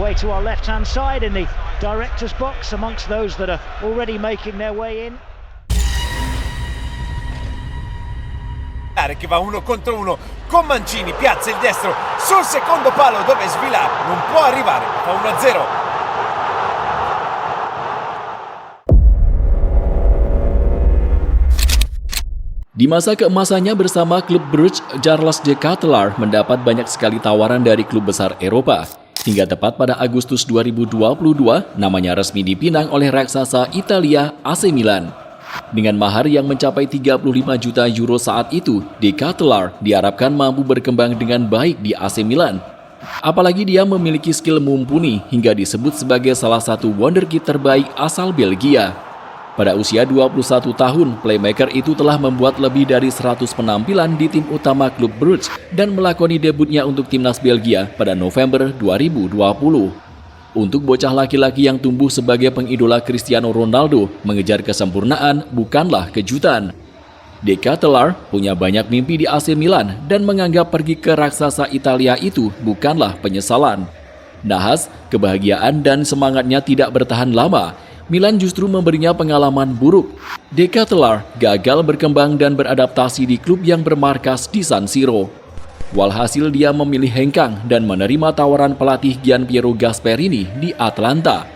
away to our left-hand side in the director's box amongst those that are already making their way in. Che va 1 contro 1 con Mancini, piazza il destro sul secondo palo dove Svilar non può arrivare, fa 1-0. Di masa keemasannya bersama klub Bruges, Charles de Ketelaere mendapat banyak sekali tawaran dari klub besar Eropa. Hingga tepat pada Agustus 2022, namanya resmi dipinang oleh raksasa Italia AC Milan. Dengan mahar yang mencapai 35 juta euro saat itu, de Ketelaere diharapkan mampu berkembang dengan baik di AC Milan. Apalagi dia memiliki skill mumpuni hingga disebut sebagai salah satu wonderkid terbaik asal Belgia. Pada usia 21 tahun, playmaker itu telah membuat lebih dari 100 penampilan di tim utama klub Bruges dan melakoni debutnya untuk timnas Belgia pada November 2020. Untuk bocah laki-laki yang tumbuh sebagai pengidola Cristiano Ronaldo, mengejar kesempurnaan bukanlah kejutan. De Ketelaere punya banyak mimpi di AC Milan dan menganggap pergi ke raksasa Italia itu bukanlah penyesalan. Nahas, kebahagiaan dan semangatnya tidak bertahan lama. Milan justru memberinya pengalaman buruk. De Ketelaere gagal berkembang dan beradaptasi di klub yang bermarkas di San Siro. Walhasil dia memilih hengkang dan menerima tawaran pelatih Gianpiero Gasperini di Atalanta.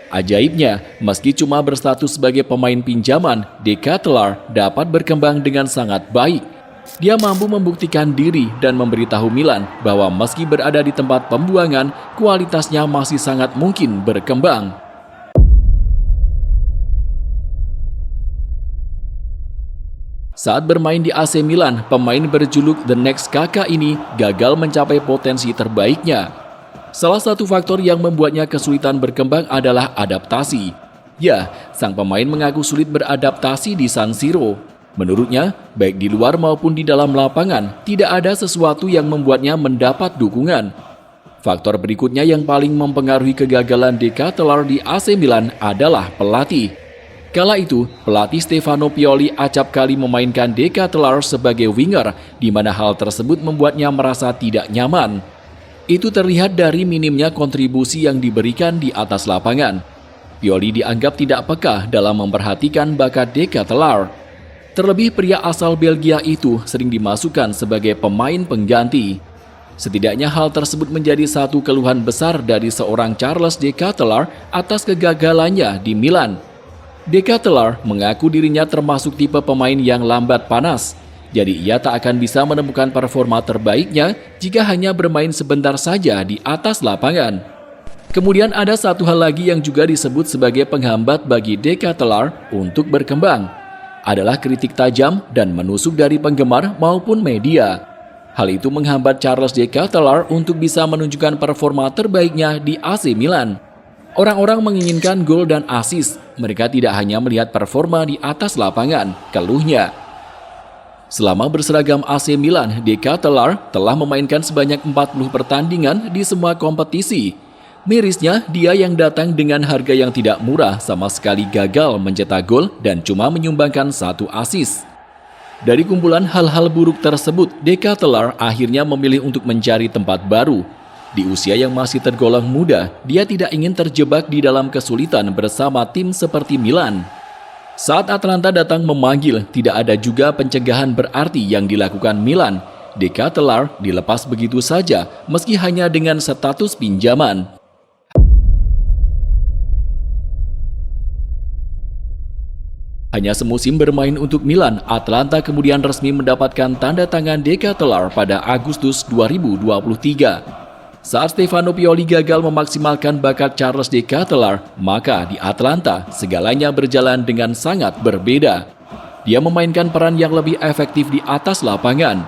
Ajaibnya, meski cuma berstatus sebagai pemain pinjaman, De Ketelaere dapat berkembang dengan sangat baik. Dia mampu membuktikan diri dan memberitahu Milan bahwa meski berada di tempat pembuangan, kualitasnya masih sangat mungkin berkembang. Saat bermain di AC Milan, pemain berjuluk The Next Kaka ini gagal mencapai potensi terbaiknya. Salah satu faktor yang membuatnya kesulitan berkembang adalah adaptasi. Ya, sang pemain mengaku sulit beradaptasi di San Siro. Menurutnya, baik di luar maupun di dalam lapangan, tidak ada sesuatu yang membuatnya mendapat dukungan. Faktor berikutnya yang paling mempengaruhi kegagalan De Ketelaere di AC Milan adalah pelatih. Kala itu, pelatih Stefano Pioli acap kali memainkan De Ketelaere sebagai winger, di mana hal tersebut membuatnya merasa tidak nyaman. Itu terlihat dari minimnya kontribusi yang diberikan di atas lapangan. Pioli dianggap tidak peka dalam memperhatikan bakat De Ketelaere. Terlebih pria asal Belgia itu sering dimasukkan sebagai pemain pengganti. Setidaknya hal tersebut menjadi satu keluhan besar dari seorang Charles De Ketelaere atas kegagalannya di Milan. De Ketelaere mengaku dirinya termasuk tipe pemain yang lambat panas, jadi ia tak akan bisa menemukan performa terbaiknya jika hanya bermain sebentar saja di atas lapangan. Kemudian ada satu hal lagi yang juga disebut sebagai penghambat bagi De Ketelaere untuk berkembang, adalah kritik tajam dan menusuk dari penggemar maupun media. Hal itu menghambat Charles De Ketelaere untuk bisa menunjukkan performa terbaiknya di AC Milan. Orang-orang menginginkan gol dan assist, mereka tidak hanya melihat performa di atas lapangan, keluhnya. Selama berseragam AC Milan, De Ketelaere telah memainkan sebanyak 40 pertandingan di semua kompetisi. Mirisnya, dia yang datang dengan harga yang tidak murah sama sekali gagal mencetak gol dan cuma menyumbangkan 1 assist. Dari kumpulan hal-hal buruk tersebut, De Ketelaere akhirnya memilih untuk mencari tempat baru. Di usia yang masih tergolong muda, dia tidak ingin terjebak di dalam kesulitan bersama tim seperti Milan. Saat Atalanta datang memanggil, tidak ada juga pencegahan berarti yang dilakukan Milan. De Ketelaere dilepas begitu saja, meski hanya dengan status pinjaman. Hanya semusim bermain untuk Milan, Atalanta kemudian resmi mendapatkan tanda tangan De Ketelaere pada Agustus 2023. Saat Stefano Pioli gagal memaksimalkan bakat Charles De Ketelaere, maka di Atalanta segalanya berjalan dengan sangat berbeda. Dia memainkan peran yang lebih efektif di atas lapangan.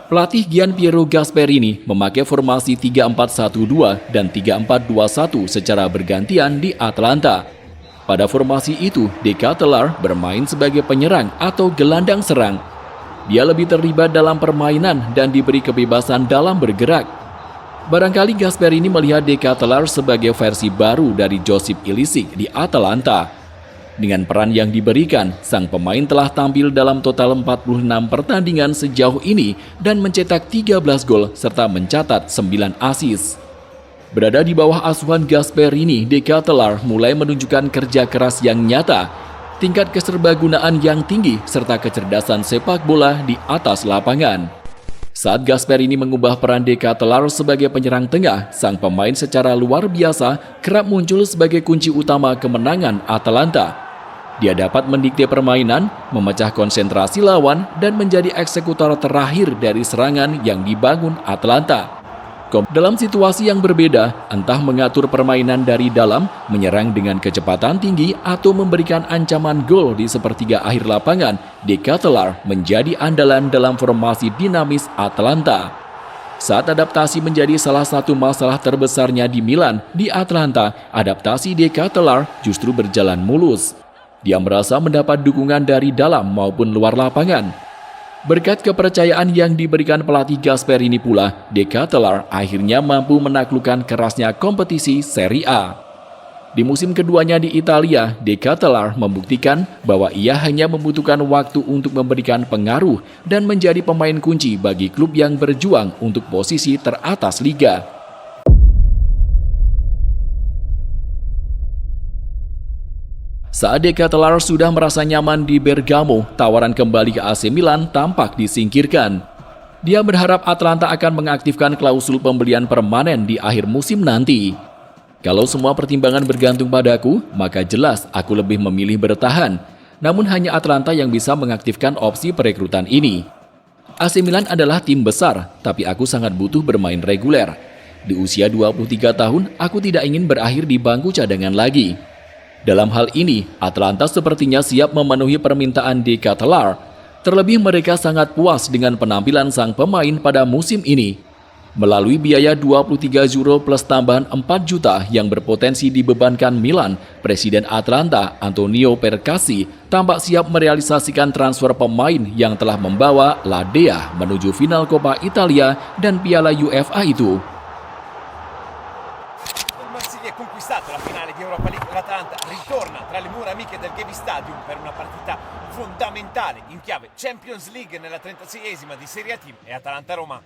Pelatih Gianpiero Gasperini memakai formasi 3-4-1-2 dan 3-4-2-1 secara bergantian di Atalanta. Pada formasi itu, De Ketelaere bermain sebagai penyerang atau gelandang serang. Dia lebih terlibat dalam permainan dan diberi kebebasan dalam bergerak. Barangkali Gasperini melihat De Ketelaere sebagai versi baru dari Josip Ilicic di Atalanta. Dengan peran yang diberikan, sang pemain telah tampil dalam total 46 pertandingan sejauh ini dan mencetak 13 gol serta mencatat 9 assist. Berada di bawah asuhan Gasperini, De Ketelaere mulai menunjukkan kerja keras yang nyata, tingkat keserbagunaan yang tinggi, serta kecerdasan sepak bola di atas lapangan. Saat Gasperini mengubah peran De Ketelaere sebagai penyerang tengah, sang pemain secara luar biasa kerap muncul sebagai kunci utama kemenangan Atalanta. Dia dapat mendikte permainan, memecah konsentrasi lawan, dan menjadi eksekutor terakhir dari serangan yang dibangun Atalanta. Dalam situasi yang berbeda, entah mengatur permainan dari dalam, menyerang dengan kecepatan tinggi, atau memberikan ancaman gol di sepertiga akhir lapangan, De Ketelaere menjadi andalan dalam formasi dinamis Atalanta. Saat adaptasi menjadi salah satu masalah terbesarnya di Milan, di Atalanta, adaptasi De Ketelaere justru berjalan mulus. Dia merasa mendapat dukungan dari dalam maupun luar lapangan. Berkat kepercayaan yang diberikan pelatih Gasperini pula, De Ketelaere akhirnya mampu menaklukkan kerasnya kompetisi Serie A. Di musim keduanya di Italia, De Ketelaere membuktikan bahwa ia hanya membutuhkan waktu untuk memberikan pengaruh dan menjadi pemain kunci bagi klub yang berjuang untuk posisi teratas liga. Saat De Ketelaere sudah merasa nyaman di Bergamo, tawaran kembali ke AC Milan tampak disingkirkan. Dia berharap Atalanta akan mengaktifkan klausul pembelian permanen di akhir musim nanti. Kalau semua pertimbangan bergantung padaku, maka jelas aku lebih memilih bertahan. Namun hanya Atalanta yang bisa mengaktifkan opsi perekrutan ini. AC Milan adalah tim besar, tapi aku sangat butuh bermain reguler. Di usia 23 tahun, aku tidak ingin berakhir di bangku cadangan lagi. Dalam hal ini, Atalanta sepertinya siap memenuhi permintaan De Ketelaere. Terlebih mereka sangat puas dengan penampilan sang pemain pada musim ini. Melalui biaya 23 euro plus tambahan 4 juta yang berpotensi dibebankan Milan, Presiden Atalanta, Antonio Percassi, tampak siap merealisasikan transfer pemain yang telah membawa La Dea menuju final Coppa Italia dan Piala UEFA itu. Conquistato la finale di Europa League, l'Atalanta ritorna tra le mura amiche del Gavi Stadium per una partita fondamentale in chiave Champions League nella 36esima di Serie A Team e Atalanta-Roma.